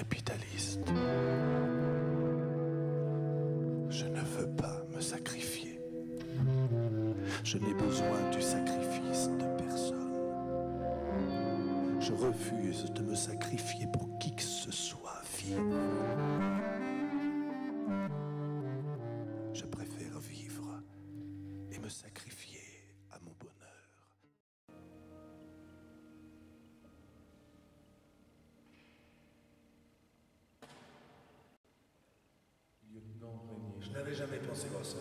capitaliste. Je ne veux pas me sacrifier. Je n'ai besoin du sacrifice de personne. Je refuse de me sacrifier pour qui que ce soit vivre. Je préfère vivre et me sacrifier à mon bonheur. Lieutenant Régnier. Je n'avais jamais pensé voir ça.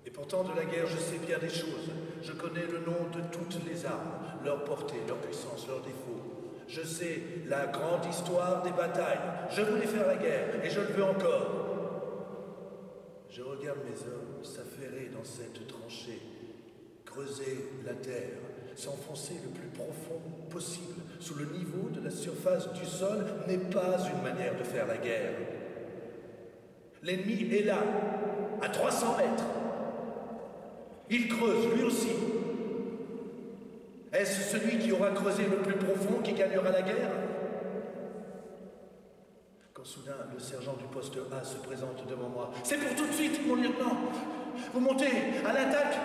Et pourtant, de la guerre, je sais bien des choses. Je connais le nom de toutes les armes, leur portée, leur puissance, leurs défauts. Je sais la grande histoire des batailles. Je voulais faire la guerre, et je le veux encore. Je regarde mes hommes s'affairer dans cette tranchée, creuser la terre, s'enfoncer le plus profond possible sous le niveau de la surface du sol n'est pas une manière de faire la guerre. L'ennemi est là, à 300 mètres. Il creuse, lui aussi. Est-ce celui qui aura creusé le plus profond qui gagnera la guerre? Quand soudain, le sergent du poste A se présente devant moi. « C'est pour tout de suite, mon lieutenant. Vous montez à l'attaque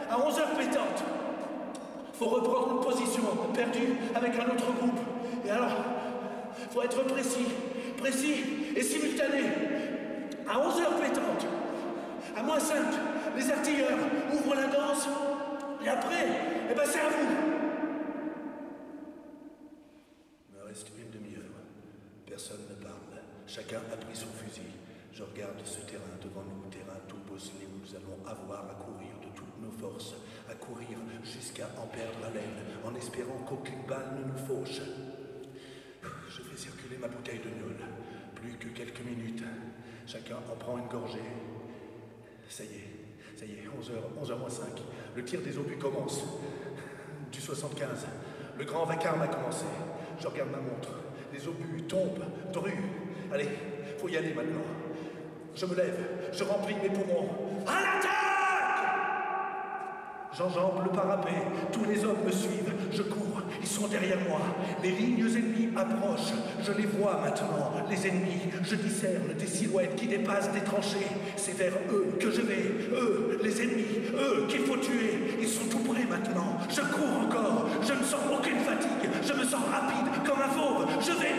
à 11h pétantes. Faut reprendre une position perdue avec un autre groupe. Et alors, faut être précis et simultané. À 11h pétantes, à -5, les artilleurs ouvrent la danse, et après, eh ben c'est à vous. Il me reste une demi-heure. Personne ne parle. Chacun a pris son fusil. Je regarde ce terrain devant nous, terrain tout bosselé où nous allons avoir à courir de toutes nos forces, à courir jusqu'à en perdre haleine, en espérant qu'aucune balle ne nous fauche. Je fais circuler ma bouteille de gnôle. Plus que quelques minutes. Chacun en prend une gorgée. Ça y est, 11h moins 5. Le tir des obus commence. Du 75. Le grand vacarme a commencé. Je regarde ma montre. Les obus tombent, druent. Allez, faut y aller maintenant. Je me lève, je remplis mes poumons. À l'attaque! J'enjambe le parapet, tous les hommes me suivent, je cours, ils sont derrière moi. Les lignes ennemies approchent, je les vois maintenant, les ennemis. Je discerne des silhouettes qui dépassent des tranchées. C'est vers eux que je vais, eux, les ennemis, eux qu'il faut tuer. Ils sont tout près maintenant, je cours encore, je ne sens aucune fatigue, je me sens rapide comme un fauve, je vais...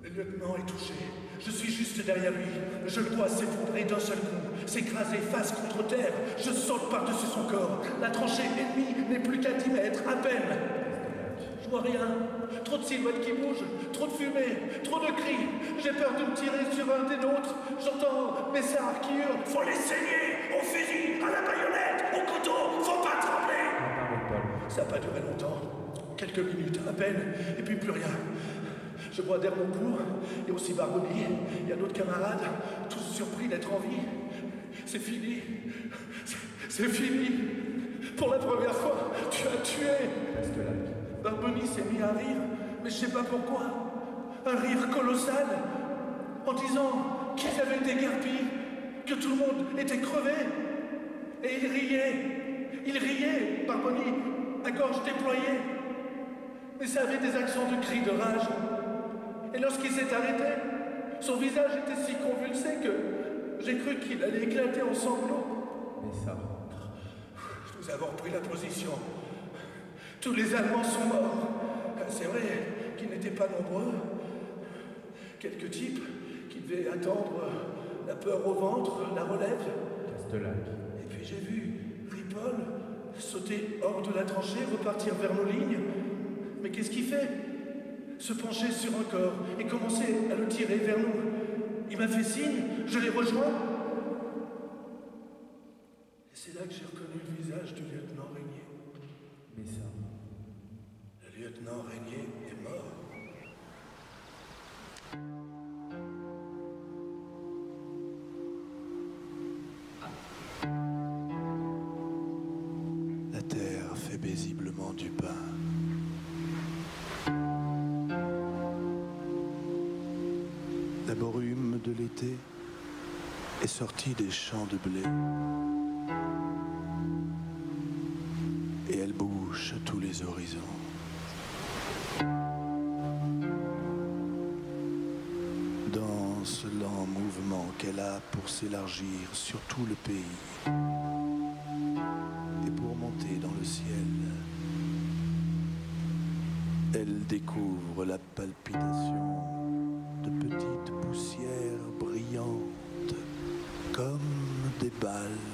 Le lieutenant est touché. Je suis juste derrière lui. Je le vois s'effondrer d'un seul coup, s'écraser face contre terre. Je saute par-dessus son corps. La tranchée ennemie n'est plus qu'à 10 mètres, à peine. Je vois rien. Trop de silhouettes qui bougent, trop de fumée, trop de cris. J'ai peur de me tirer sur un des nôtres. J'entends mes sards qui hurlent. Faut les saigner, au fusil, à la baïonnette, au couteau, faut pas trembler. Ça n'a pas duré longtemps. Quelques minutes, à peine, et puis plus rien. Je vois Dermoncourt, et aussi Barboni, il y a d'autres camarades, tous surpris d'être en vie. C'est fini. C'est fini. Pour la première fois, tu as tué. Barboni s'est mis à rire, mais je sais pas pourquoi. Un rire colossal, en disant qu'ils avaient été guerpis, que tout le monde était crevé. Et il riait, Barboni, à gorge déployée. Mais ça avait des accents de cris de rage. Et lorsqu'il s'est arrêté, son visage était si convulsé que j'ai cru qu'il allait éclater en sanglots. Mais ça... Nous avons pris la position. Tous les Allemands sont morts. C'est vrai qu'ils n'étaient pas nombreux. Quelques types qui devaient attendre la peur au ventre, la relève. Castelac. Et puis j'ai vu Ripoll sauter hors de la tranchée, repartir vers nos lignes. Mais qu'est-ce qu'il fait? Se pencher sur un corps et commencer à le tirer vers nous. Il m'a fait signe, je l'ai rejoint. Et c'est là que j'ai reconnu le visage du lieutenant Régnier. Mais ça... Le lieutenant Régnier est mort. La terre fait paisiblement du pain. La brume de l'été est sortie des champs de blé. Et elle bouche tous les horizons. Dans ce lent mouvement qu'elle a pour s'élargir sur tout le pays et pour monter dans le ciel, elle découvre la palpitation de petites poussières brillantes comme des balles